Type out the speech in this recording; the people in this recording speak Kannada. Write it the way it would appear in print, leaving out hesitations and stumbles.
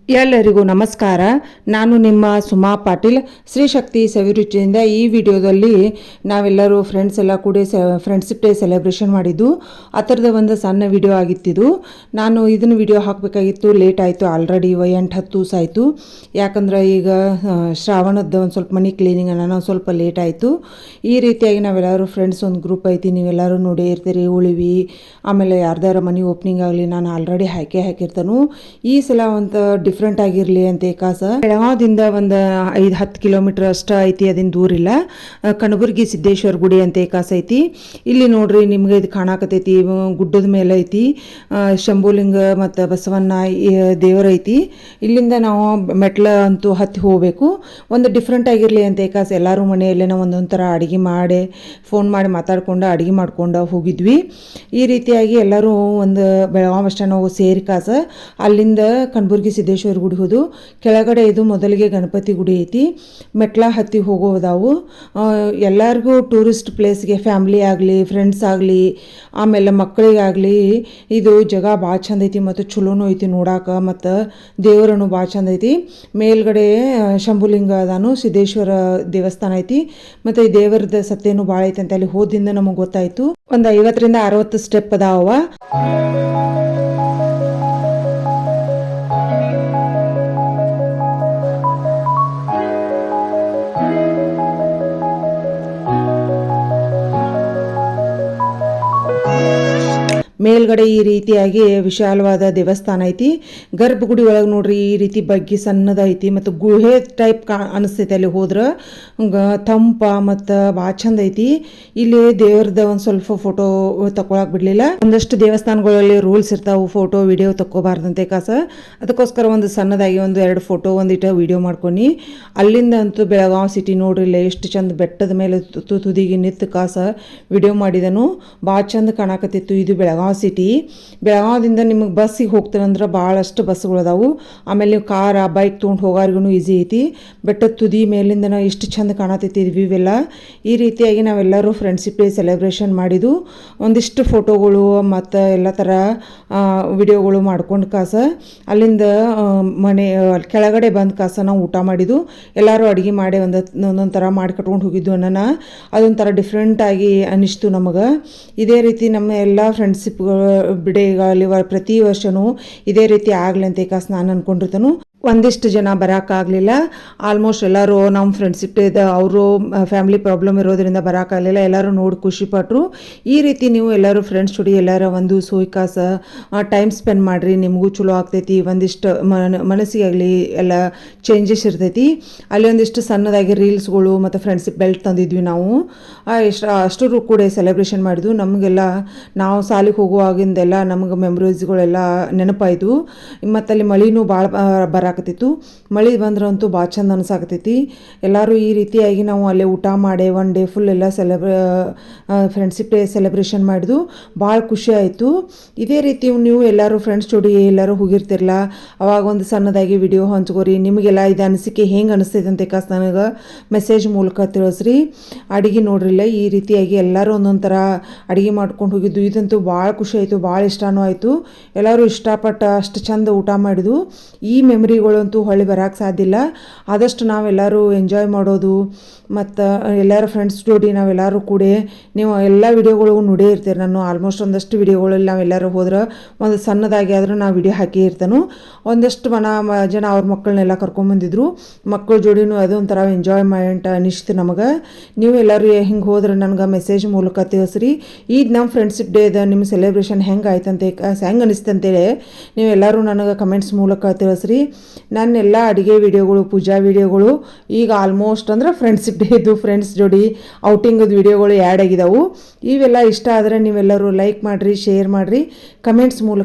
ಎಲ್ಲರಿಗೂ ನಮಸ್ಕಾರ. ನಾನು ನಿಮ್ಮ ಸುಮಾ ಪಾಟೀಲ್, ಶ್ರೀ ಶಕ್ತಿ ಸವಿರುಚಿಯಿಂದ. ಈ ವಿಡಿಯೋದಲ್ಲಿ ನಾವೆಲ್ಲರೂ ಫ್ರೆಂಡ್ಸ್ ಎಲ್ಲ ಕೂಡಿ ಫ್ರೆಂಡ್ಶಿಪ್ ಡೇ ಸೆಲೆಬ್ರೇಷನ್ ಮಾಡಿದ್ದು, ಆ ಥರದ ಒಂದು ಸಣ್ಣ ವಿಡಿಯೋ ಆಗಿತ್ತಿದ್ದು. ನಾನು ಇದನ್ನು ವಿಡಿಯೋ ಹಾಕಬೇಕಾಗಿತ್ತು, ಲೇಟ್ ಆಯಿತು. ಆಲ್ರೆಡಿ 8-10 ದಿವಸ ಆಯಿತು. ಯಾಕಂದ್ರೆ ಈಗ ಶ್ರಾವಣದ ಒಂದು ಸ್ವಲ್ಪ ಮನೆ ಕ್ಲೀನಿಂಗ್ ಅನ್ನೋ ಸ್ವಲ್ಪ ಲೇಟ್ ಆಯಿತು. ಈ ರೀತಿಯಾಗಿ ನಾವೆಲ್ಲರೂ ಫ್ರೆಂಡ್ಸ್ ಒಂದು ಗ್ರೂಪ್ ಐತಿ, ನೀವೆಲ್ಲರೂ ನೋಡಿ ಇರ್ತೀರಿ. ಉಳಿವಿ ಆಮೇಲೆ ಯಾರ್ದಾರ ಮನೆ ಓಪನಿಂಗ್ ಆಗಲಿ ನಾನು ಆಲ್ರೆಡಿ ಹಾಕಿರ್ತಾನು. ಈ ಸಲ ಒಂದು ಡಿಫ್ರೆಂಟ್ ಆಗಿರಲಿ ಅಂತ ಕಾಸ ಬೆಳಗಾವದಿಂದ ಒಂದು 5-10 ಕಿಲೋಮೀಟರ್ ಅಷ್ಟ ಐತಿ, ಅದೇನು ದೂರ ಇಲ್ಲ. ಕಣಬುರ್ಗಿ ಸಿದ್ದೇಶ್ವರ ಗುಡಿ ಅಂತ ಕಾಸ ಐತಿ. ಇಲ್ಲಿ ನೋಡ್ರಿ ನಿಮ್ಗೆ ಇದು ಕಾಣಕತೈತಿ, ಗುಡ್ಡದ ಮೇಲೆ ಐತಿ ಶಂಭುಲಿಂಗ ಮತ್ತು ಬಸವಣ್ಣ ದೇವರ ಐತಿ. ಇಲ್ಲಿಂದ ನಾವು ಮೆಟ್ಲ ಅಂತೂ ಹತ್ತಿ ಹೋಗಬೇಕು. ಒಂದು ಡಿಫ್ರೆಂಟ್ ಆಗಿರಲಿ ಅಂತ ಕಾಸ ಎಲ್ಲರೂ ಮನೆಯಲ್ಲೇ ನಾವು ಒಂದೊಂದು ಥರ ಅಡುಗೆ ಮಾಡಿ ಫೋನ್ ಮಾಡಿ ಮಾತಾಡ್ಕೊಂಡು ಅಡುಗೆ ಮಾಡ್ಕೊಂಡು ಹೋಗಿದ್ವಿ. ಈ ರೀತಿಯಾಗಿ ಎಲ್ಲರೂ ಒಂದು ಬೆಳಗಾವಿ ಅಷ್ಟ ನಾವು ಸೇರಿ ಕಾಸ ಅಲ್ಲಿಂದ ಕಣಬುರ್ಗಿ ಸಿದ್ದೇಶ್ವರ ಗುಡಿ ಹೋದು. ಕೆಳಗಡೆ ಇದು ಮೊದಲಿಗೆ ಗಣಪತಿ ಗುಡಿ ಐತಿ, ಮೆಟ್ಲ ಹತ್ತಿ ಹೋಗೋದಾವು. ಎಲ್ಲರಿಗೂ ಟೂರಿಸ್ಟ್ ಪ್ಲೇಸ್ಗೆ ಫ್ಯಾಮ್ಲಿ ಆಗಲಿ ಫ್ರೆಂಡ್ಸ್ ಆಗಲಿ ಆಮೇಲೆ ಮಕ್ಕಳಿಗಾಗಲಿ ಇದು ಜಾಗ ಭಾಳ ಚಂದ ಐತಿ ಮತ್ತು ಚಲೋನು ಐತಿ ನೋಡಾಕ. ಮತ್ತು ದೇವರನು ಭಾಳ ಚಂದ ಐತಿ. ಮೇಲ್ಗಡೆ ಶಂಭುಲಿಂಗ ಅದಾನು, ಸಿದ್ದೇಶ್ವರ ದೇವಸ್ಥಾನ ಐತಿ. ಮತ್ತು ಈ ದೇವರದ ಸತ್ಯನೂ ಭಾಳ ಐತಿ ಅಂತ ಅಲ್ಲಿ ಹೋದಿಂದ ನಮಗೆ ಗೊತ್ತಾಯಿತು. ಒಂದು 50-60 ಸ್ಟೆಪ್ ಅದಾವ. ಮೇಲ್ಗಡೆ ಈ ರೀತಿಯಾಗಿ ವಿಶಾಲವಾದ ದೇವಸ್ಥಾನ ಐತಿ. ಗರ್ಭಗುಡಿ ಒಳಗೆ ನೋಡ್ರಿ ಈ ರೀತಿ ಬಗ್ಗೆ ಸಣ್ಣದ ಐತಿ ಮತ್ತು ಗುಹೆ ಟೈಪ್ ಅನಿಸ್ತೈತಿ. ಅಲ್ಲಿ ಹೋದ್ರೆ ತಂಪ ಮತ್ತು ಭಾಳ ಚಂದ ಐತಿ. ಇಲ್ಲಿ ದೇವ್ರದ ಒಂದು ಸ್ವಲ್ಪ ಫೋಟೋ ತಗೊಳಕ್ ಬಿಡ್ಲಿಲ್ಲ. ಒಂದಷ್ಟು ದೇವಸ್ಥಾನಗಳಲ್ಲಿ ರೂಲ್ಸ್ ಇರ್ತಾವೆ, ಫೋಟೋ ವಿಡಿಯೋ ತಕ್ಕೋಬಾರ್ದಂತೆ ಕಾಸ. ಅದಕ್ಕೋಸ್ಕರ ಒಂದು ಸಣ್ಣದಾಗಿ 1-2 ಫೋಟೋ ಒಂದಿಟ್ಟು ವಿಡಿಯೋ ಮಾಡ್ಕೊಂಡು ಅಲ್ಲಿಂದ ಅಂತೂ ಬೆಳಗಾವಿ ಸಿಟಿ ನೋಡ್ರಿ ಇಲ್ಲ ಎಷ್ಟು ಚಂದ ಬೆಟ್ಟದ ಮೇಲೆ ತುದಿಗೆ ನಿಂತು ಕಾಸ ವಿಡಿಯೋ ಮಾಡಿದನು. ಭಾಳ ಚಂದ ಕಾಣಕತ್ತಿತ್ತು. ಇದು ಬೆಳಗಾವಿ ಸಿಟಿ. ಬೆಳಗಾವದಿಂದ ನಿಮಗೆ ಬಸ್ಸಿಗೆ ಹೋಗ್ತಾರಂದ್ರೆ ಭಾಳಷ್ಟು ಬಸ್ಗಳು ಅದಾವು. ಆಮೇಲೆ ನೀವು ಕಾರ ಬೈಕ್ ತೊಗೊಂಡು ಹೋಗೋರಿಗೂ ಈಸಿ ಐತಿ. ಬೆಟ್ಟದ ತುದಿ ಮೇಲಿಂದ ಎಷ್ಟು ಚಂದ ಕಾಣತೈತಿ ಇವೆಲ್ಲ. ಈ ರೀತಿಯಾಗಿ ನಾವೆಲ್ಲರೂ ಫ್ರೆಂಡ್ಶಿಪ್ ಡೇ ಸೆಲೆಬ್ರೇಷನ್ ಮಾಡಿದ್ದು. ಒಂದಿಷ್ಟು ಫೋಟೋಗಳು ಮತ್ತು ಎಲ್ಲ ಥರ ವಿಡಿಯೋಗಳು ಮಾಡ್ಕೊಂಡು ಕಾಸ ಅಲ್ಲಿಂದ ಮನೆ ಕೆಳಗಡೆ ಬಂದು ಕಾಸ ನಾವು ಊಟ ಮಾಡಿದ್ದು. ಎಲ್ಲರೂ ಅಡುಗೆ ಮಾಡಿ ಒಂದೊಂದು ಥರ ಮಾಡಿ ಕಟ್ಕೊಂಡು ಹೋಗಿದ್ದು ಅನ್ನೋಣ. ಅದೊಂಥರ ಡಿಫ್ರೆಂಟಾಗಿ ಅನ್ನಿಸ್ತು ನಮಗೆ. ಇದೇ ರೀತಿ ನಮ್ಮ ಎಲ್ಲ ಫ್ರೆಂಡ್ಶಿಪ್ ಬಿಡೇಗಾಗಲಿ ಪ್ರತಿ ವರ್ಷವೂ ಇದೇ ರೀತಿ ಆಗಲಿ ಅಂತ ಕಾಸು ನಾನು ಅಂದ್ಕೊಂಡಿರ್ತಾನು. ಒಂದಿಷ್ಟು ಜನ ಬರೋಕ್ಕಾಗಲಿಲ್ಲ. ಆಲ್ಮೋಸ್ಟ್ ಎಲ್ಲರೂ ನಮ್ಮ ಫ್ರೆಂಡ್ಶಿಪ್ ಡೇದ ಅವರು ಫ್ಯಾಮಿಲಿ ಪ್ರಾಬ್ಲಮ್ ಇರೋದ್ರಿಂದ ಬರೋಕ್ಕಾಗಲಿಲ್ಲ. ಎಲ್ಲರೂ ನೋಡಿ ಖುಷಿಪಟ್ಟರು. ಈ ರೀತಿ ನೀವು ಎಲ್ಲರೂ ಫ್ರೆಂಡ್ಸ್ ಜೋಡಿ ಎಲ್ಲರ ಒಂದು ಕಾಸ ಟೈಮ್ ಸ್ಪೆಂಡ್ ಮಾಡಿರಿ, ನಿಮಗೂ ಚಲೋ ಆಗ್ತೈತಿ. ಒಂದಿಷ್ಟು ಮನಸ್ಸಿಗಾಗಲಿ ಎಲ್ಲ ಚೇಂಜಸ್ ಇರ್ತೈತಿ. ಅಲ್ಲಿ ಒಂದಿಷ್ಟು ಸಣ್ಣದಾಗಿ ರೀಲ್ಸ್ಗಳು ಮತ್ತು ಫ್ರೆಂಡ್ಶಿಪ್ ಬೆಲ್ಟ್ ತಂದಿದ್ವಿ ನಾವು. ಅಷ್ಟರೂ ಕೂಡ ಸೆಲೆಬ್ರೇಷನ್ ಮಾಡಿದ್ವು. ನಮಗೆಲ್ಲ ನಾವು ಸಾಲಿಗೆ ಹೋಗುವಾಗಿಂದೆಲ್ಲ ನಮಗೆ ಮೆಮೊರೀಸ್ಗಳೆಲ್ಲ ನೆನಪಾಯಿತು. ಮತ್ತು ಅಲ್ಲಿ ಮಳಿನೂ ಭಾಳ ಬರಾಕತ್ತಿತ್ತು. ಮಳೆ ಬಂದ್ರಂತೂ ಭಾಳ ಚಂದ ಅನ್ಸಾಕತ್ತೈತಿ. ಎಲ್ಲರೂ ಈ ರೀತಿಯಾಗಿ ನಾವು ಅಲ್ಲೇ ಊಟ ಮಾಡಿ 1 ಡೇ ಫುಲ್ ಎಲ್ಲ ಫ್ರೆಂಡ್ಶಿಪ್ ಡೇ ಸೆಲೆಬ್ರೇಷನ್ ಮಾಡಿದ್ವು. ಭಾಳ ಖುಷಿ ಆಯಿತು. ಇದೇ ರೀತಿ ನೀವು ಎಲ್ಲರೂ ಫ್ರೆಂಡ್ಸ್ ಜೋಡಿ ಎಲ್ಲರೂ ಹೋಗಿರ್ತಿರಲ್ಲ, ಅವಾಗ ಒಂದು ಸಣ್ಣದಾಗಿ ವಿಡಿಯೋ ಹಂಚ್ಕೋರಿ. ನಿಮಗೆಲ್ಲ ಇದು ಅನಿಸಿಕೆ ಹೆಂಗೆ ಅನಿಸ್ತೈತೆ ಅಂತ ಕಾಸು ನನಗೆ ಮೆಸೇಜ್ ಮೂಲಕ ತಿಳಿಸ್ರಿ. ಅಡುಗೆ ನೋಡ್ರಿಲ್ಲ ಈ ರೀತಿಯಾಗಿ ಎಲ್ಲರೂ ಒಂದೊಂದು ಥರ ಅಡುಗೆ ಮಾಡ್ಕೊಂಡು ಹೋಗಿದ್ದು. ಇದಂತೂ ಭಾಳ ಖುಷಿ ಆಯಿತು, ಭಾಳ ಇಷ್ಟನೂ ಆಯಿತು. ಎಲ್ಲರೂ ಇಷ್ಟಪಟ್ಟು ಅಷ್ಟು ಚಂದ ಊಟ ಮಾಡಿದ್ವು. ಈ ಮೆಮರಿಗಳಂತೂ ಹೊಳ್ಳಿ ಬರೋಕ್ಕೆ ಸಾಧ್ಯ ಇಲ್ಲ. ಆದಷ್ಟು ನಾವೆಲ್ಲರೂ ಎಂಜಾಯ್ ಮಾಡೋದು ಮತ್ತು ಎಲ್ಲರೂ ಫ್ರೆಂಡ್ಸ್ ಜೋಡಿ ನಾವೆಲ್ಲರೂ ಕೂಡ ನೀವು ಎಲ್ಲ ವಿಡಿಯೋಗಳಿಗೂ ನೋಡೇ ಇರ್ತೀರಿ. ನಾನು ಆಲ್ಮೋಸ್ಟ್ ಒಂದಷ್ಟು ವಿಡಿಯೋಗಳಲ್ಲಿ ನಾವೆಲ್ಲರೂ ಹೋದ್ರೆ ಒಂದು ಸಣ್ಣದಾಗಿ ಆದರೂ ನಾವು ವಿಡಿಯೋ ಹಾಕಿ ಇರ್ತಾನು. ಒಂದಷ್ಟು ಜನ ಅವ್ರ ಮಕ್ಕಳನ್ನೆಲ್ಲ ಕರ್ಕೊಂಬಂದಿದ್ರು. ಮಕ್ಕಳ ಜೋಡಿನೂ ಅದೊಂಥರ ಎಂಜಾಯ್ಮೆಂಟ್ ಅನಿಸ್ತು ನಮಗೆ. ನೀವು ಎಲ್ಲರೂ ಹಿಂಗೆ ಹೋದ್ರೆ ನನಗೆ ಮೆಸೇಜ್ ಮೂಲಕ ತಿಳಿಸ್ರಿ. ಈಗ ನಮ್ಮ ಫ್ರೆಂಡ್ಶಿಪ್ ಡೇದ ನಿಮ್ಮ ಸೆಲೆಬ್ರೇಷನ್ ಹೆಂಗೆ ಆಯ್ತಂತೆ ಹೆಂಗೆ ಅನಿಸ್ತಂತೇಳಿ ನೀವೆಲ್ಲರೂ ನನಗೆ ಕಮೆಂಟ್ಸ್ ಮೂಲಕ ತಿಳಿಸ್ರಿ. ನನ್ನೆಲ್ಲ ಅಡುಗೆ ವಿಡಿಯೋಗಳು ಪೂಜಾ ವಿಡಿಯೋಗಳು ಈಗ ಆಲ್ಮೋಸ್ಟ್ ಅಂದ್ರೆ ಫ್ರೆಂಡ್ಶಿಪ್ ಡೇದು ಫ್ರೆಂಡ್ಸ್ ಜೋಡಿ ಔಟಿಂಗದ ವಿಡಿಯೋಗಳು ಆ್ಯಡ್ ಆಗಿದ್ದಾವೆ. ಇವೆಲ್ಲ ಇಷ್ಟ ಆದರೆ ನೀವೆಲ್ಲರೂ ಲೈಕ್ ಮಾಡಿರಿ, ಶೇರ್ ಮಾಡಿರಿ, ಕಮೆಂಟ್ಸ್ ಮೂಲಕ